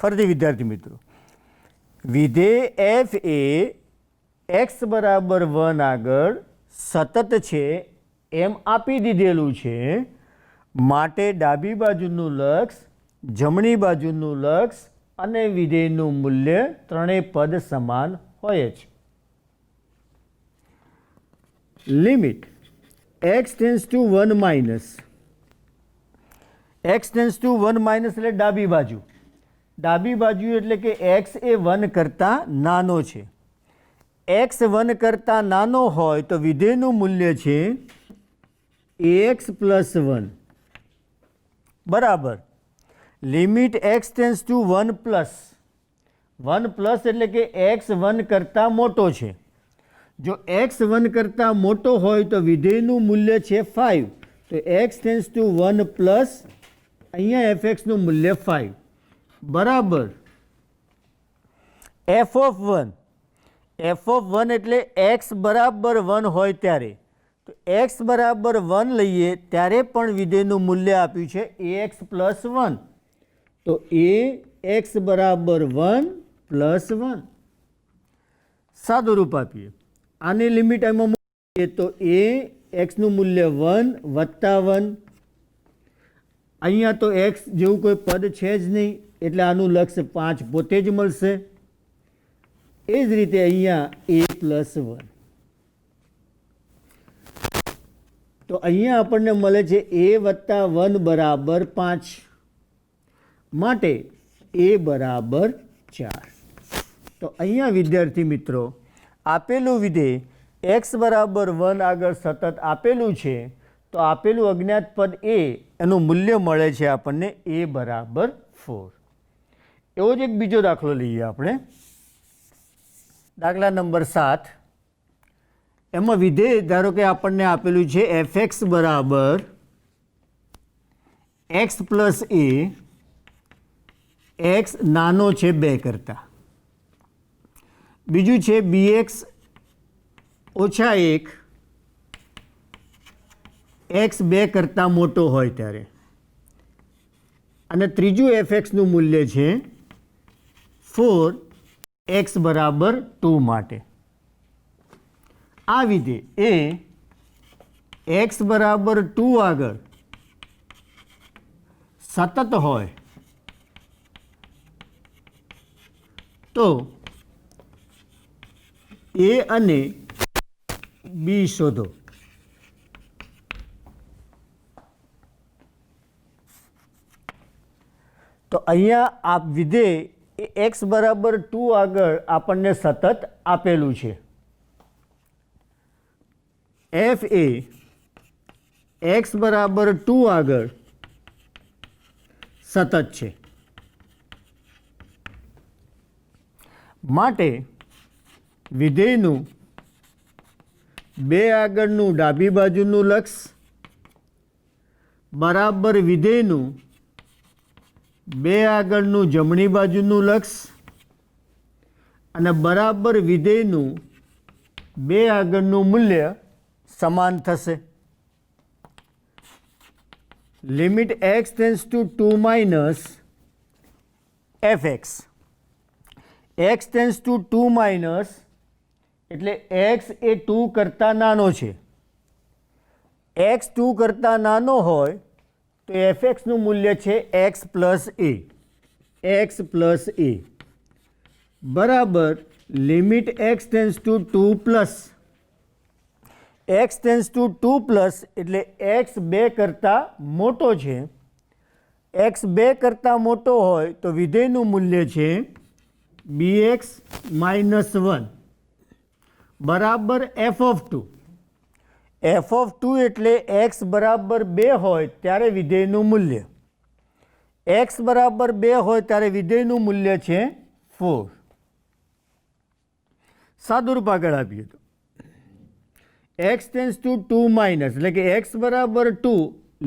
ફરીથી વિદ્યાર્થી મિત્રો, વિધેય f એ x બરાબર 1 આગળ સતત છે એમ આપી દીધેલું છે, માટે ડાબી બાજુનું લક્ષ, જમણી બાજુનું લક્ષ અને વિધેયનું મૂલ્ય ત્રણેય પદ સમાન હોય છે. Limit x tends two 1 minus, x tends two 1 minus એટલે ડાબી બાજુ. ડાબી બાજુ એટલે કે x એ 1 કરતાં નાનો છે. x 1 કરતાં નાનો હોય તો વિધેયનું મૂલ્ય છે ax પ્લસ 1 બરાબર limit x tends two 1 plus. 1 plus એટલે કે x 1 કરતાં મોટો છે. જો x 1 કરતાં મોટો હોય તો વિધેયનું મૂલ્ય છે 5. તો x ટેન્સ ટુ 1 પ્લસ અહીંયા fxનું મૂલ્ય 5 બરાબર f ઓફ 1. એફ ઓફ 1 એટલે એક્સ બરાબર 1 હોય ત્યારે, તો એક્સ બરાબર 1 લઈએ ત્યારે પણ વિધેયનું મૂલ્ય આપ્યું છે ax પ્લસ 1, તો એ એક્સ બરાબર 1 પ્લસ 1 સાદું રૂપ આપીએ. આની લિમિટ એમાં મૂકીએ તો એ એક્સનું મૂલ્ય 1 વત્તા 1, અહીંયા તો એક્સ જેવું કોઈ પદ છે જ નહીં એટલે આનું લક્ષ 5 પોતે જ મળશે. એ જ રીતે અહીંયા એ પ્લસ 1, તો અહીંયા આપણને મળે છે એ વત્તા 1 બરાબર 5, માટે એ બરાબર 4. તો અહીંયા વિદ્યાર્થી મિત્રો આપેલું વિધેય એક્સ બરાબર 1 આગળ સતત આપેલું છે, તો આપેલું અજ્ઞાત પદ એ એનું મૂલ્ય મળે છે આપણને એ બરાબર 4. એવો જ એક બીજો દાખલો લઈએ આપણે. દાખલા નંબર 7. એમાં વિધેય ધારો કે આપણને આપેલું છે એફ એક્સ બરાબર એક્સ પ્લસ એ, એક્સ નાનો છે 2 કરતાં. બીજું છે બી એક્સ ઓછા 1, એક્સ 2 કરતાં મોટો હોય ત્યારે. અને ત્રીજું એફ એક્સનું મૂલ્ય છે 4 એક્સ બરાબર 2 માટે. આ વિધેય એ એક્સ બરાબર 2 આગળ સતત હોય તો એ અને બી શોધો. તો અહીંયા આ વિધેય એ એક્સ બરાબર 2 આગળ આપણને સતત આપેલું છે. એફ એ એક્સ બરાબર 2 આગળ સતત છે, માટે વિધેયનું 2 આગળનું ડાબી બાજુનું લક્ષ બરાબર વિધેયનું 2 આગળનું જમણી બાજુનું લક્ષ અને બરાબર વિધેયનું 2 આગળનું મૂલ્ય સમાન થશે. Limit x tense two 2 minus F x. X tense two 2 minus એટલે એક્સ એ 2 કરતાં નાનો છે. એક્સ 2 કરતાં નાનો હોય તો એફ એક્સનું મૂલ્ય છે એક્સ પ્લસ એ. એક્સ પ્લસ એ બરાબર limit x tense two 2 plus. X tense two 2 plus એટલે એક્સ 2 કરતાં મોટો છે. એક્સ 2 કરતાં મોટો હોય તો વિધેયનું મૂલ્ય છે બી એક્સ માઇનસ 1 બરાબર એફ ઓફ 2. એફ ઓફ 2 એટલે એક્સ બરાબર 2 હોય ત્યારે વિધેયનું મૂલ્ય. એક્સ બરાબર 2 હોય ત્યારે વિધેયનું મૂલ્ય છે 4. સાદુરૂપ આગળ આપીએ તો એક્સ ટેન્સ ટુ 2 માઇનસ એટલે કે એક્સ બરાબર 2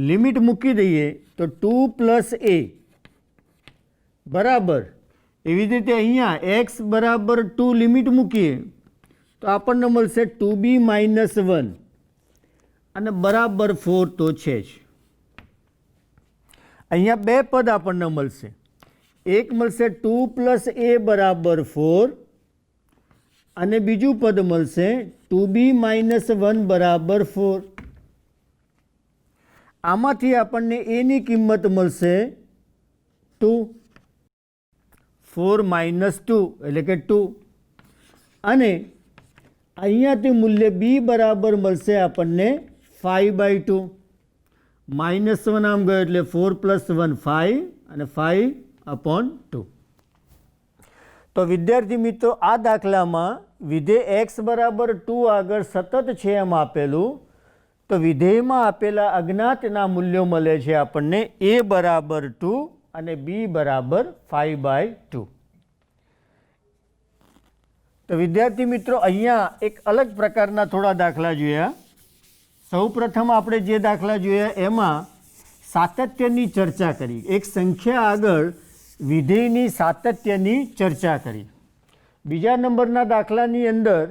લિમિટ મૂકી દઈએ તો 2 પ્લસ એ બરાબર. એવી જ રીતે અહીંયા એક્સ બરાબર 2 લિમિટ મૂકીએ તો આપણને મળશે 2b માઇનસ 1 અને બરાબર 4 તો છે જ. અહીંયા 2 પદ આપણને મળશે. એક મળશે 2 પ્લસ એ બરાબર 4 અને બીજું પદ મળશે 2b માઇનસ 1 બરાબર 4. આમાંથી આપણને એની કિંમત મળશે 2. 4 માઇનસ 2 એટલે કે 2 અને અહીંયાથી મૂલ્ય બી બરાબર મળશે આપણને 5/2. -1 આમ ગયો એટલે 4 + 1 5 અને 5/2. તો વિદ્યાર્થી મિત્રો આ દાખલામાં વિધેય એક્સ બરાબર 2 આગળ સતત છે એમ આપેલું, તો વિધેયમાં આપેલા અજ્ઞાતના મૂલ્યો મળે છે આપણને એ બરાબર 2 અને બી બરાબર 5/2. તો વિદ્યાર્થી મિત્રો અહીંયા એક અલગ પ્રકારના થોડા દાખલા જોયા. સૌ પ્રથમ આપણે જે દાખલા જોયા એમાં સાતત્યની ચર્ચા કરી. એક સંખ્યા આગળ વિધેયની સાતત્યની ચર્ચા કરી. બીજા નંબરના દાખલાની અંદર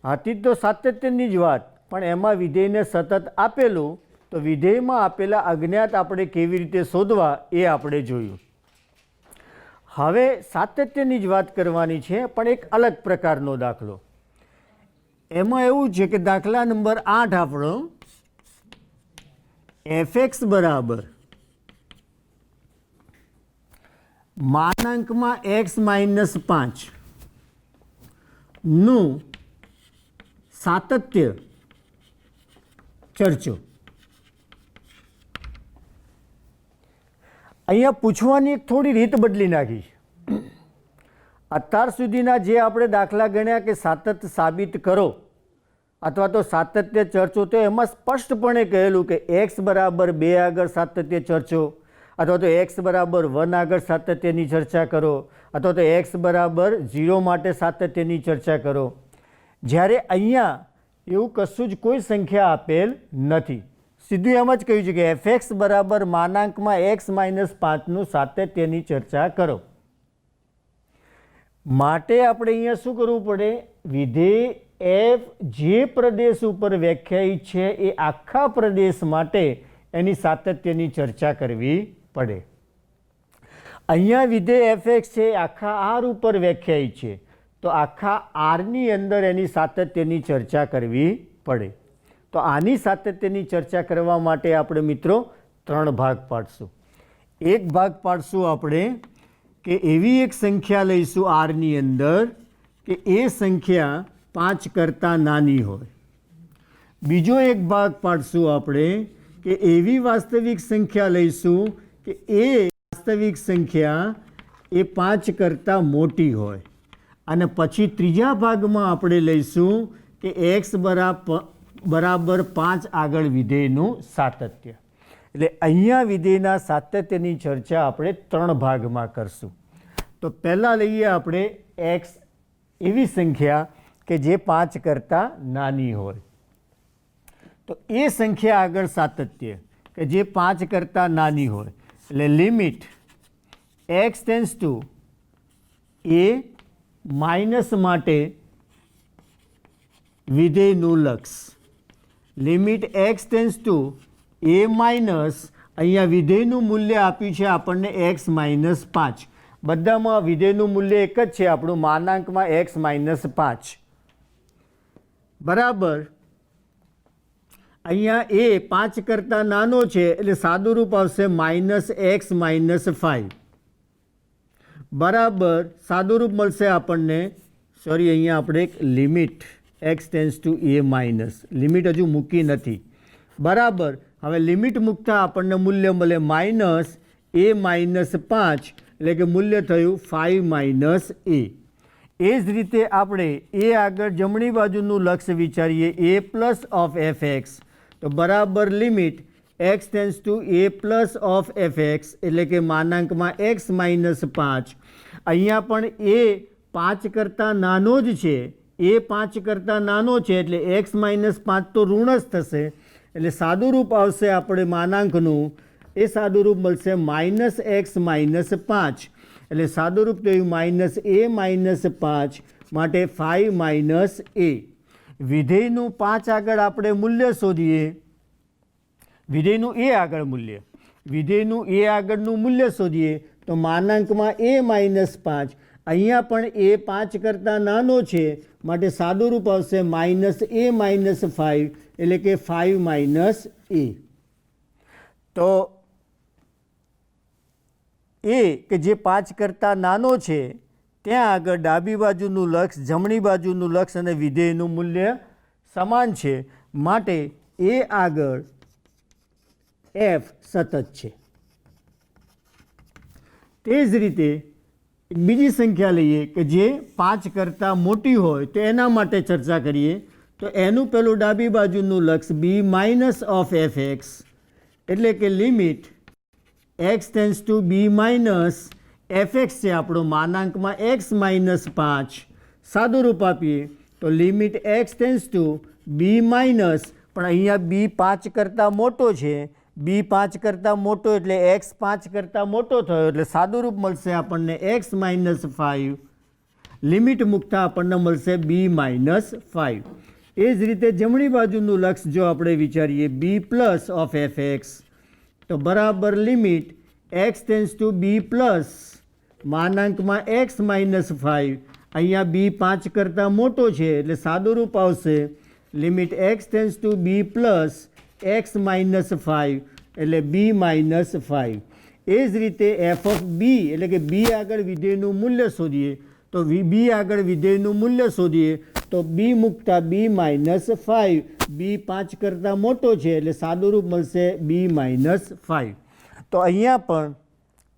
હતી તો સાતત્યની જ વાત, પણ એમાં વિધેયને સતત આપેલું, તો વિધેયમાં આપેલા અજ્ઞાત આપણે કેવી રીતે શોધવા એ આપણે જોયું. હવે સાતત્યની જ વાત કરવાની છે, પણ એક અલગ પ્રકારનો દાખલો. એમાં એવું છે કે દાખલા નંબર 8 આપણો fx બરાબર માનાંકમાં x માઇનસ 5 નું સાતત્ય ચર્ચો. અહીંયા પૂછવાની એક થોડી રીત બદલી નાખી છે. અત્યાર સુધીના જે આપણે દાખલા ગણ્યા કે સાતત્ય સાબિત કરો અથવા તો સાતત્ય ચર્ચો, તો એમાં સ્પષ્ટપણે કહેલું કે x બરાબર 2 આગળ સાતત્ય ચર્ચો, અથવા તો x બરાબર 1 આગળ સાતત્યની ચર્ચા કરો, અથવા તો x બરાબર 0 માટે સાતત્યની ચર્ચા કરો. જ્યારે અહીંયા એવું કશું જ કોઈ સંખ્યા આપેલ નથી. સીધું એમ જ કહ્યું છે કે fx બરાબર માનાંકમાં x માઇનસ 5નું સાતત્યની ચર્ચા કરો. માટે આપણે અહીંયા શું કરવું પડે? વિધેય f જે પ્રદેશ ઉપર વ્યાખ્યાયિત છે એ આખા પ્રદેશ માટે એની સાતત્યની ચર્ચા કરવી પડે. અહીંયા વિધેય fx છે આખા r ઉપર વ્યાખ્યાયિત છે, તો આખા આરની અંદર એની સાતત્યની ચર્ચા કરવી પડે. તો આની સાતત્યની ચર્ચા કરવા માટે આપણે મિત્રો 3 ભાગ પાડશું. એક ભાગ પાડશું આપણે કે એવી એક સંખ્યા લઈશું આરની અંદર કે એ સંખ્યા 5 કરતાં નાની હોય. બીજો એક ભાગ પાડશું આપણે કે એવી વાસ્તવિક સંખ્યા લઈશું કે એ વાસ્તવિક સંખ્યા એ 5 કરતાં મોટી હોય. અને પછી ત્રીજા ભાગમાં આપણે લઈશું કે x બરાબર 5 આગળ વિધેયનું સાતત્ય. એટલે અહીંયા વિધેયના સાતત્યની ચર્ચા આપણે 3 ભાગમાં કરશું. તો પહેલાં લઈએ આપણે x એવી સંખ્યા કે જે 5 કરતાં નાની હોય. તો એ સંખ્યા આગળ સાતત્ય કે જે 5 કરતાં નાની હોય, એટલે limit x tends two a minus માટે વિધેયનું લક્ષ. Limit x tends two a minus, અહીંયા વિધેયનું મૂલ્ય આપ્યું છે આપણને x માઇનસ 5. બધામાં વિધેયનું મૂલ્ય એક જ છે આપણું, માનાંકમાં x માઇનસ 5 બરાબર. અહીંયા એ 5 કરતાં નાનો છે એટલે સાદું રૂપ આવશે માઇનસ x માઇનસ 5 બરાબર. સાદું રૂપ મળશે આપણને, સોરી અહીંયા આપણે એક limit x tends two a minus, limit હજુ મૂકી નથી બરાબર. હવે લિમિટ મૂકતા આપણને મૂલ્ય મળે માઇનસ a માઇનસ 5, એટલે કે મૂલ્ય થયું 5 માઇનસ a. એ જ રીતે આપણે એ આગળ જમણી બાજુનું લક્ષ વિચારીએ a પ્લસ ઓફ fx, તો બરાબર limit x tends two a plus of fx, એટલે કે માનાંકમાં x માઇનસ 5. અહીંયા પણ એ 5 કરતાં નાનો જ છે, એ 5 કરતાં નાનો છે એટલે x માઇનસ 5 તો ઋણ જ થશે, એટલે સાદું રૂપ આવશે આપણે માનાંકનું, એ સાદું રૂપ મળશે માઇનસ x માઇનસ 5, એટલે સાદું રૂપ થયું માઇનસ a માઇનસ 5, માટે 5 માઇનસ a. વિધેયનું 5 આગળ આપણે મૂલ્ય શોધીએ, વિધેયનું a આગળ મૂલ્ય, વિધેયનું a આગળનું મૂલ્ય શોધીએ તો માનાંકમાં a માઇનસ 5, અહીંયા પણ એ 5 કરતાં નાનો છે માટે સાદું રૂપ આવશે માઇનસ a માઇનસ 5, એટલે કે 5 માઇનસ a. તો એ કે જે 5 કરતાં નાનો છે ત્યાં આગળ ડાબી બાજુનું લક્ષ, જમણી બાજુનું લક્ષ અને વિધેયનું મૂલ્ય સમાન છે, માટે એ આગળ f સતત છે. તે જ રીતે બીજી સંખ્યા લઈએ કે જે 5 કરતાં મોટી હોય તો એના માટે ચર્ચા કરીએ. તો એનું પેલું ડાબી બાજુનું લક્ષ b માઇનસ ઓફ fx, એટલે કે limit x tends two b minus fx છે આપણું, માનાંકમાં x માઇનસ 5. સાદું રૂપ આપીએ તો limit x tends two b minus, પણ અહીંયા b 5 કરતાં મોટો છે, b 5 કરતાં મોટો એટલે x 5 કરતાં મોટો થયો, એટલે સાદું રૂપ મળશે આપણને x માઇનસ 5, લિમિટ મૂકતા આપણને મળશે b-5. એ જ રીતે જમણી બાજુનું લક્ષ જો આપણે વિચારીએ b પ્લસ ઓફ fx તો બરાબર limit x tends to b plus માનાંકમાં x-5. અહીંયા b 5 કરતાં મોટો છે એટલે સાદું રૂપ આવશે limit x tends to b plus x-5 એટલે b-5. એ જ રીતે એફ ઓફ બી એટલે કે બી આગળ વિધેયનું મૂલ્ય શોધીએ તો બી આગળ વિધેયનું મૂલ્ય શોધીએ તો બી મૂકતા b-5. બી 5 કરતાં મોટો છે એટલે સાદું રૂપ મળશે b-5. તો અહીંયા પણ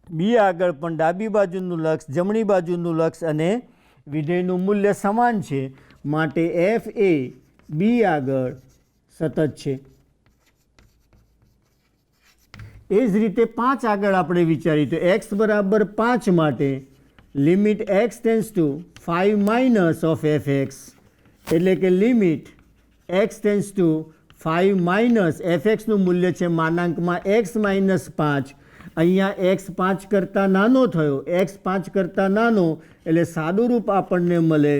બી આગળ પણ ડાબી બાજુનું લક્ષ જમણી બાજુનું લક્ષ અને વિધેયનું મૂલ્ય સમાન છે માટે એફ એ બી આગળ સતત છે. એ જ રીતે 5 આગળ આપણે વિચારીએ તો x બરાબર 5 માટે limit x tends to 5 minus of fx એટલે કે limit x tends to 5 minus fxનું મૂલ્ય છે માનાંકમાં x-5. અહીંયા x 5 કરતાં નાનો થયો x 5 કરતાં નાનો એટલે સાદું રૂપ આપણને મળે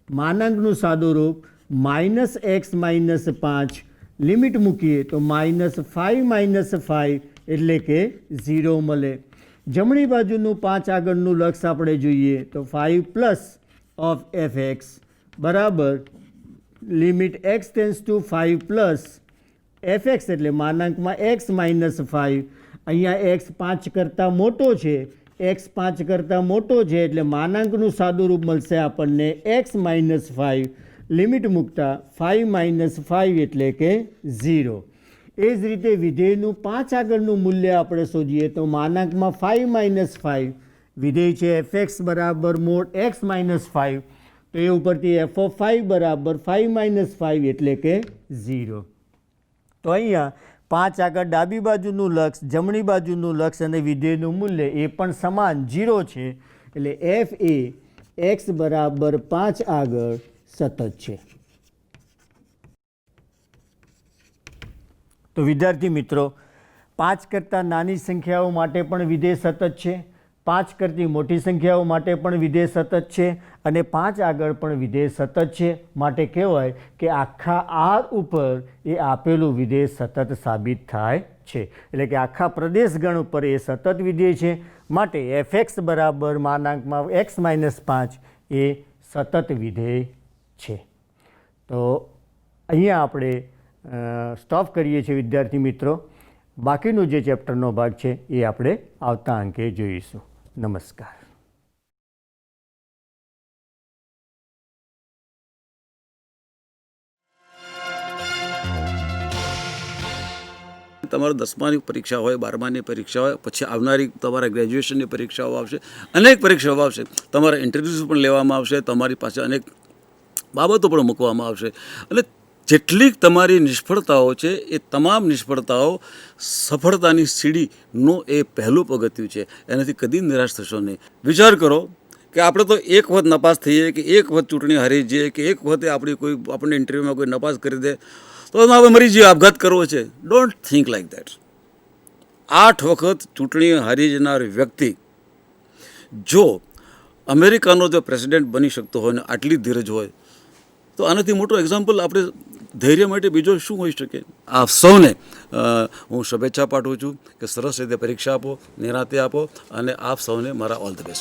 માનાંકનું સાદું રૂપ -x-5. લિમિટ મૂકીએ તો -5 એટલે કે 0 મળે. જમણી બાજુનું 5 આગળનું લક્ષ આપણે જોઈએ તો 5 પ્લસ ઓફ fx બરાબર limit x tends to 5 plus fx એટલે માનાંકમાં x-5. અહીંયા x 5 કરતાં મોટો છે x 5 કરતાં મોટો છે એટલે માનાંકનું સાદું રૂપ મળશે આપણને x-5. લિમિટ મૂકતા 5 - એટલે કે 0. એ જ રીતે વિધેયનું 5 આગળનું મૂલ્ય આપણે શોધીએ તો માનાંકમાં 5 - વિધેય છે fx બરાબર મોડ x-5 તો એ ઉપરથી f ઓફ 5 બરાબર 5 - એટલે કે 0. તો અહીંયા 5 આગળ ડાબી બાજુનું લક્ષ જમણી બાજુનું લક્ષ અને વિધેયનું મૂલ્ય એ પણ સમાન 0 છે એટલે f એ x બરાબર 5 આગળ સતત છે. તો વિદ્યાર્થી મિત્રો 5 કરતાં નાની સંખ્યાઓ માટે પણ વિધેય સતત છે, 5 કરતી મોટી સંખ્યાઓ માટે પણ વિધેય સતત છે અને 5 આગળ પણ વિધેય સતત છે. માટે કહેવાય કે આખા આર ઉપર એ આપેલું વિધેય સતત સાબિત થાય છે. એટલે કે આખા પ્રદેશગણ ઉપર એ સતત વિધેય છે માટે fx બરાબર માનાંકમાં x-5 એ સતત વિધેય છે. તો અહીંયા આપણે સ્ટોપ કરીએ છીએ વિદ્યાર્થી મિત્રો. બાકીનું જે ચેપ્ટરનો ભાગ છે એ આપણે આવતા અંકે જોઈશું. નમસ્કાર. તમારું 10માની પરીક્ષા હોય, 12માની પરીક્ષા હોય, પછી આવનારી તમારા ગ્રેજ્યુએશનની પરીક્ષાઓ આવશે, અનેક પરીક્ષાઓ આવશે, તમારા ઇન્ટરવ્યૂઝ પણ લેવામાં આવશે, તમારી પાસે અનેક બાબતો પણ મૂકવામાં આવશે અને જેટલી તમારી નિષ્ફળતાઓ છે એ તમામ નિષ્ફળતાઓ સફળતાની સીડીનું એ પહેલું પગથિયું છે. એનાથી કદી નિરાશ થશો નહીં. વિચાર કરો કે આપણે તો એક વખત નપાસ થઈએ કે એક વખત ચૂંટણી હારી જઈએ કે એક વખતે આપણને ઇન્ટરવ્યૂમાં કોઈ નપાસ કરી દે તો આપણે મરી જઈએ, આપઘાત કરવો છે. Don't think like that. 8 વખત ચૂંટણી હારી જનાર વ્યક્તિ જો અમેરિકાનો જો પ્રેસિડેન્ટ બની શકતો હોય ને આટલી ધીરજ હોય તો આનાથી મોટો એક્ઝામ્પલ આપણે ધૈર્ય માટે બીજો શું હોઈ શકે. આપ સૌને હું શુભેચ્છા પાઠવું છું કે સરસ રીતે પરીક્ષા આપો, નિરાંતે આપો અને આપ સૌને મારા ઓલ ધ બેસ્ટ.